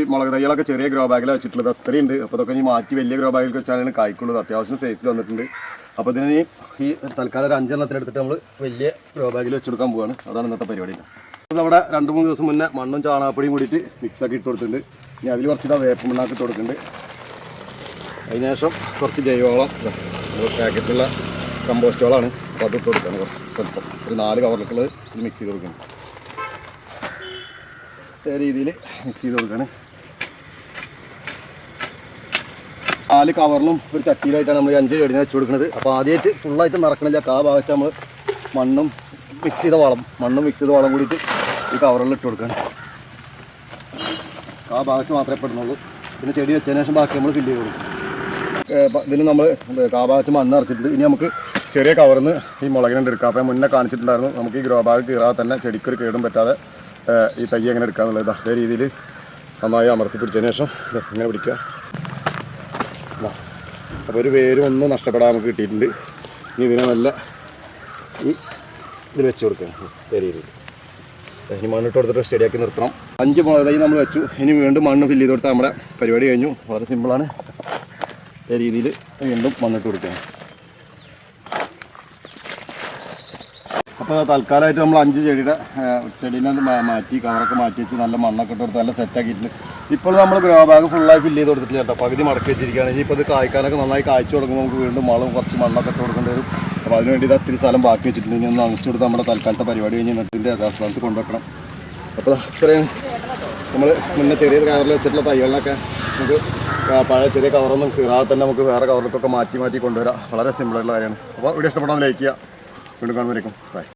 മുളക് തൈകളൊക്കെ ചെറിയ ഗ്രോ ബാഗിൽ വെച്ചിട്ടുള്ളത് അത്രയുണ്ട്. അപ്പോൾ അതൊക്കെ ഇനി മാറ്റി വലിയ ഗ്രോ ബാഗിൽ വെച്ചാണ് കായ്ക്കുള്ളത്. അത്യാവശ്യം സൈസിൽ വന്നിട്ടുണ്ട്. അപ്പോൾ ഇതിന് ഈ തൽക്കാലം ഒരു 5 എണ്ണത്തിന് എടുത്തിട്ട് നമ്മൾ വലിയ ഗ്രോ ബാഗിൽ വെച്ചെടുക്കാൻ പോവുകയാണ്. അതാണ് ഇന്നത്തെ പരിപാടി. അതവിടെ 2-3 ദിവസം മുന്നേ മണ്ണും ചാണകപ്പൊടിയും കൂടിയിട്ട് മിക്സാക്കി ഇട്ട് കൊടുത്തിട്ടുണ്ട്. ഇനി അതിൽ കുറച്ച് വേപ്പ് മണ്ണാക്കി ഇട്ട് കൊടുക്കുന്നുണ്ട്. അതിനുശേഷം കുറച്ച് ജൈവവളം പാക്കറ്റുള്ള കമ്പോസ്റ്റ് വളമാണ്. അപ്പോൾ അത് ഇട്ട് കൊടുക്കുകയാണ്. കുറച്ച് സ്വല്പം ഒരു 4 കവറിലേക്കുള്ളത് ഇത് മിക്സ് ചെയ്ത് കൊടുക്കുന്നത്. ഈ രീതിയിൽ മിക്സ് ചെയ്ത് കൊടുക്കുകയാണ്. 4 കവറിലും ഒരു ചട്ടിയിലായിട്ടാണ് നമ്മൾ 5 ചെടിനെ വെച്ച് കൊടുക്കുന്നത്. അപ്പോൾ ആദ്യമായിട്ട് ഫുള്ളായിട്ട് നിറക്കണില്ല. ഭാഗത്ത് നമ്മൾ മണ്ണും മിക്സ് ചെയ്ത വളം കൂടിയിട്ട് ഈ കവറിൽ ഇട്ട് കൊടുക്കുകയാണ്. ഭാഗത്ത് മാത്രമേ പെടുന്നുള്ളൂ. പിന്നെ ചെടി വെച്ചതിന് ശേഷം ബാക്കി നമ്മൾ ഫില്ല് ചെയ്ത് കൊടുക്കും. ഇതിന് നമ്മൾ ഭാഗത്ത് മണ്ണ് നിറച്ചിട്ടുണ്ട്. ഇനി നമുക്ക് ചെറിയ കവറിൽ നിന്ന് ഈ മുളകിനെ എടുക്കാം. അപ്പോൾ മുന്നേ കാണിച്ചിട്ടുണ്ടായിരുന്നു. നമുക്ക് ഈ ഗ്രോ ബാഗ് കീറാതെ തന്നെ ചെടിക്കൊരു കേടും പറ്റാതെ ഈ തൈ എങ്ങനെ എടുക്കാന്നുള്ളത് അതേ രീതിയിൽ നന്നായി അമർത്തി പിടിച്ചതിന് ശേഷം ഇങ്ങനെ പിടിക്കുക. അപ്പോൾ ഒരു വേരും ഒന്നും നഷ്ടപ്പെടാൻ നമുക്ക് കിട്ടിയിട്ടുണ്ട്. ഇനി ഇതിനെ നല്ല ഈ ഇതിൽ വെച്ച് കൊടുക്കുക. അതേ രീതിയിൽ ഇനി മണ്ണിട്ട് കൊടുത്തിട്ട് സ്റ്റഡിയാക്കി നിർത്തണം. 5 മുളക് തൈ നമ്മൾ വെച്ചു. ഇനി വീണ്ടും മണ്ണ് ഫില്ല് ചെയ്ത് കൊടുത്താൽ നമ്മുടെ പരിപാടി കഴിഞ്ഞു. വളരെ സിമ്പിളാണ്. അതേ രീതിയിൽ വീണ്ടും മണ്ണിട്ട് കൊടുക്കുക. അപ്പോൾ തൽക്കാലമായിട്ട് നമ്മൾ 5 ചെടീനെ മാറ്റി കവറൊക്കെ മാറ്റി വെച്ച് നല്ല മണ്ണൊക്കെ ഇട്ട് കൊടുത്ത് നല്ല സെറ്റാക്കിയിട്ടുണ്ട്. ഇപ്പോൾ നമ്മൾ ഗ്രോ ബാഗ് ഫുള്ളായി ഫില്ല് ചെയ്ത് കൊടുത്തിട്ടില്ല കേട്ടോ. പകുതി മടക്കി വെച്ചിരിക്കുകയാണ്. ഇനിയിപ്പോൾ ഇത് കായ്ക്കാനൊക്കെ നന്നായി കായ്ച്ചു തുടങ്ങുമ്പോൾ നമുക്ക് വീണ്ടും കുറച്ച് മണ്ണൊക്കെ ഇട്ട് കൊടുക്കേണ്ടി വരും. അപ്പോൾ അതിന് വേണ്ടി ഇത് ഒത്തിരി സ്ഥലം ബാക്കി വെച്ചിട്ടുണ്ട്. ഇനി ഒന്ന് അങ്ങിച്ചു കൊടുത്ത് നമ്മുടെ തൽക്കാലത്തെ പരിപാടി കഴിഞ്ഞ് നെട്ടിൻ്റെ യഥാസ്ഥാനത്ത് കൊണ്ടുവെക്കണം. അപ്പോൾ ഇത്രയും നമ്മൾ മുന്നേ ചെറിയ കവറിൽ വെച്ചിട്ടുള്ള തൈകളിനൊക്കെ നമുക്ക് പഴയ ചെറിയ കവറൊന്നും കീറാതെ തന്നെ നമുക്ക് വേറെ കവറിലേക്കൊക്കെ മാറ്റി കൊണ്ടുവരാം. വളരെ സിമ്പിളായിട്ടുള്ള കാര്യമാണ്. അപ്പോൾ വീഡിയോ ഇഷ്ടപ്പെടാൻ ലൈക്ക് ചെയ്യുക. വീണ്ടും കാണുമ്പോഴേക്കും ബൈ.